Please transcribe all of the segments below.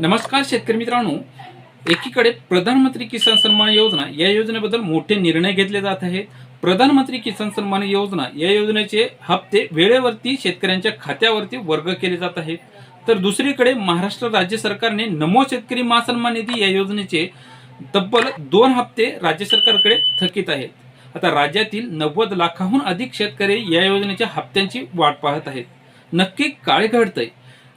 नमस्कार शेतकरी मित्रांनो, एकीकडे प्रधानमंत्री किसान सन्मान योजना या योजनेबद्दल मोठे निर्णय घेतले जात आहेत. प्रधानमंत्री किसान सन्मान योजना या योजनेचे हप्ते वेळेवरती शेतकऱ्यांच्या खात्यावरती वर्ग केले जात आहेत. तर दुसरीकडे महाराष्ट्र राज्य सरकारने नमो शेतकरी महासन्मान निधी या योजनेचे तब्बल 2 हप्ते राज्य सरकारकडे थकीत आहेत. आता राज्यातील 90 लाखाहून अधिक शेतकरी या योजनेच्या हप्त्यांची वाट पाहत आहेत. नक्की काय घडतंय?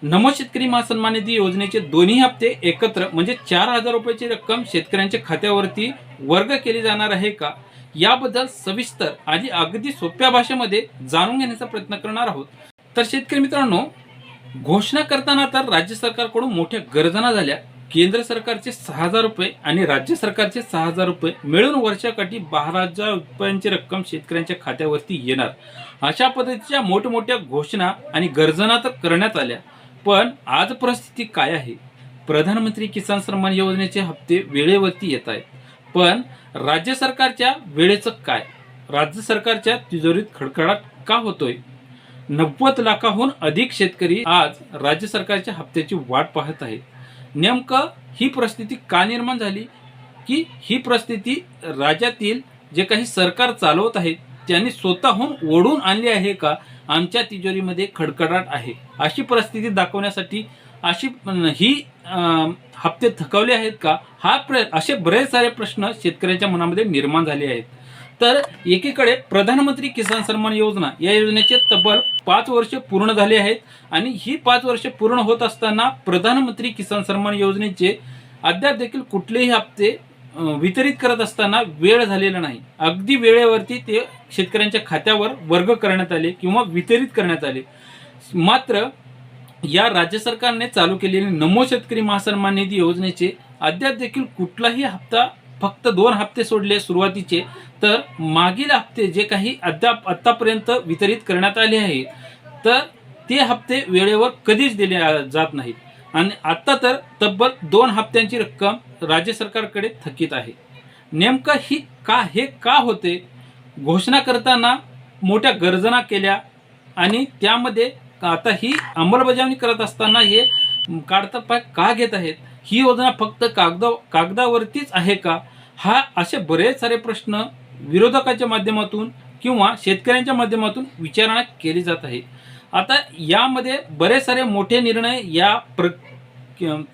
नमो शेतकरी महासन्मान निधी योजनेचे दोन्ही हप्ते एकत्र म्हणजे 4,000 रुपयाची रक्कम शेतकऱ्यांच्या खात्यावरती वर्ग केली जाणार आहे का, याबद्दल सविस्तर आणि अगदी सोप्या भाषेमध्ये जाणून घेण्याचा प्रयत्न करणार आहोत. तर शेतकरी मित्रांनो, घोषणा करताना तर राज्य सरकारकडून मोठ्या गर्जना झाल्या. केंद्र सरकारचे 6,000 रुपये आणि राज्य सरकारचे 6,000 रुपये मिळून वर्षाकाठी 12,000 रुपयांची रक्कम शेतकऱ्यांच्या खात्यावरती येणार, अशा पद्धतीच्या मोठमोठ्या घोषणा आणि गर्जना तर करण्यात आल्या. पण आज परिस्थिती काय आहे? प्रधानमंत्री किसान सन्मान योजनेचे हप्ते वेळेवरती येत आहेत, पण राज्य सरकारच्या वेळेचं काय? राज्य सरकारच्या तिजोरीत खडखडाट का होतोय? 90 लाखाहून अधिक शेतकरी आज राज्य सरकारच्या हप्त्याची वाट पाहत आहेत. नेमकं ही परिस्थिती का निर्माण झाली? की ही परिस्थिती राज्यातील जे काही सरकार चालवत आहेत त्यांनी स्वतःहून ओढून आणली आहे का? आमच्या तिजोरीमध्ये खडखडाट आहे अशी परिस्थिती दाखवण्यासाठी ही हप्ते थकवले आहेत का? असे बरेच सारे प्रश्न शेतकऱ्यांच्या मनामध्ये निर्माण झाले आहेत. तर एकीकडे प्रधानमंत्री किसान सन्मान योजना या योजनेचे तब्बल 5 वर्ष पूर्ण झाले आहेत आणि ही 5 वर्ष पूर्ण होत असताना प्रधानमंत्री किसान सन्मान योजनेचे अद्याप देखील कुठलेही हप्ते वितरित करत असताना वेळ झालेला नाही. अगदी वेळेवरती ते शेतकऱ्यांच्या खात्यावर वर्ग करण्यात आले किंवा वितरित करण्यात आले. मात्र या राज्य सरकारने चालू केलेले नमो शेतकरी महासन्मान निधी योजनेचे अद्याप देखील कुठलाही हप्ता, फक्त 2 हप्ते सोडले सुरुवातीचे, तर मागील हप्ते जे काही अद्याप आतापर्यंत वितरित करण्यात आले आहेत तर ते हप्ते वेळेवर कधीच दिले जात नाहीत. आणि आता तर तब्बल 2 हप्त्यांची रक्कम राज्य सरकारकडे थकीत आहे. नेमकं हे का होते? घोषणा करताना मोठ्या गर्जना केल्या आणि त्यामध्ये आता ही अंमलबजावणी करत असताना हे काढता पाय का घेत आहेत? ही योजना फक्त कागदावरतीच आहे का? असे बरेच सारे प्रश्न विरोधकाच्या माध्यमातून किंवा शेतकऱ्यांच्या माध्यमातून विचारणा केली जात आहे. आता यामध्ये बरेच सारे मोठे निर्णय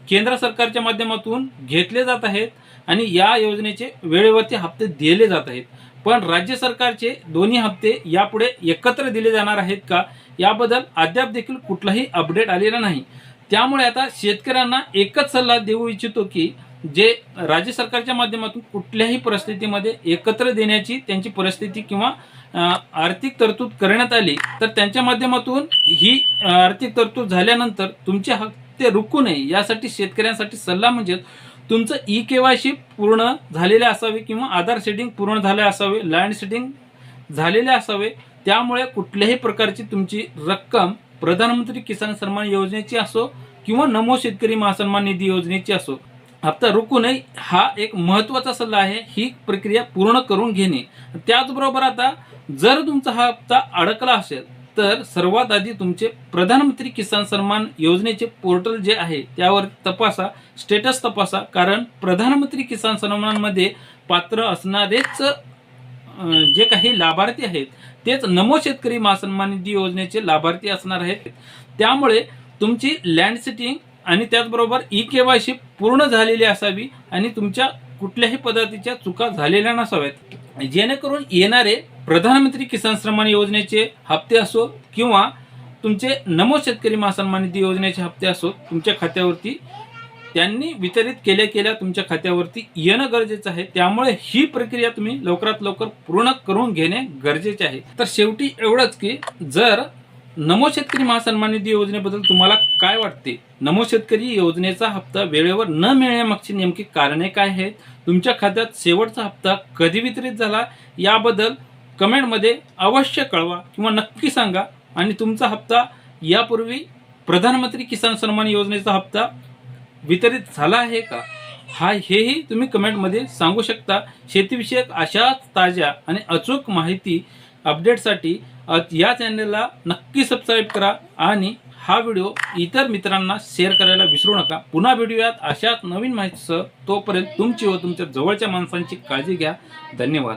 केंद्र सरकारच्या माध्यमातून घेतले जात आहेत आणि या योजनेचे वेळेवरती हप्ते दिले जात आहेत. पण राज्य सरकारचे दोन्ही हप्ते यापुढे एकत्र दिले जाणार आहेत का, याबद्दल अद्याप देखील कुठलाही अपडेट आलेला नाही. त्यामुळे आता शेतकऱ्यांना एकच सल्ला देऊ इच्छितो की जे राज्य सरकारच्या माध्यमातून कुठल्याही परिस्थितीमध्ये एकत्र देण्याची त्यांची परिस्थिती किंवा आर्थिक तरतूद करण्यात आली तर त्यांच्या माध्यमातून ही आर्थिक तरतूद झाल्यानंतर तुमचे हप्ते रुकू नये यासाठी शेतकऱ्यांसाठी सल्ला म्हणजे तुमचं KYC पूर्ण झालेले असावे किंवा आधार सेटिंग पूर्ण झाले असावे, लँड सेटिंग झालेले असावे. त्यामुळे कुठल्याही प्रकारची तुमची रक्कम प्रधानमंत्री किसान सन्मान योजनेची असो किंवा नमो शेतकरी महासन्मान निधी योजनेची असो, हप्ता रुकू नये हा एक महत्त्वाचा सल्ला आहे. ही प्रक्रिया पूर्ण करून घेणे. त्याचबरोबर आता जर तुमचा हा हप्ता अडकला असेल तर सर्वात आधी तुमचे प्रधानमंत्री किसान सन्मान योजनेचे पोर्टल जे आहे त्यावर तपासा, स्टेटस तपासा. कारण प्रधानमंत्री किसान सन्मानमध्ये पात्र असणारेच जे काही लाभार्थी आहेत तेच नमो शेतकरी महासन्मान निधी योजनेचे लाभार्थी असणार आहेत. त्यामुळे तुमची लँड सेटिंग आणि त्याचबरोबर KYC पूर्ण झालेली असावी आणि तुमच्या कुठल्याही पद्धतीच्या चुका झालेल्या नसाव्यात, जेणेकरून येणारे प्रधानमंत्री किसान सन्मान योजनेचे हप्ते असो किंवा तुमचे नमो शेतकरी महासन्मान निधी योजनेचे हप्ते असो तुमच्या खात्यावरती त्यांनी वितरित केल्या तुमच्या खात्यावरती येणं गरजेचं आहे. त्यामुळे ही प्रक्रिया तुम्ही लवकरात लवकर पूर्ण करून घेणे गरजेचे आहे. तर शेवटी एवढंच की जर नमो शेतकरी महासन्मान निधी योजनेबद्दल तुम्हाला काय वाटते? नमो शेतकरी योजनेचा हप्ता वेळेवर न मिळण्यामागची नेमकी कारणे काय आहेत? तुमच्या खात्यात शेवटचा हप्ता कधी वितरित झाला याबद्दल कमेंटमध्ये अवश्य कळवा किंवा नक्की सांगा. आणि तुमचा हप्ता यापूर्वी प्रधानमंत्री किसान सन्मान योजनेचा हप्ता वितरित झाला आहे का, हेही तुम्ही कमेंटमध्ये सांगू शकता. शेतीविषयक अशाच ताज्या आणि अचूक माहिती अपडेटसाठी या चॅनलला नक्की सबस्क्राईब करा आणि हा व्हिडिओ इतर मित्रांना शेअर करायला विसरू नका. पुन्हा भेटूयात अशाच नवीन माहितीसह. तोपर्यंत तुमची व तुमच्या जवळच्या माणसांची काळजी घ्या. धन्यवाद.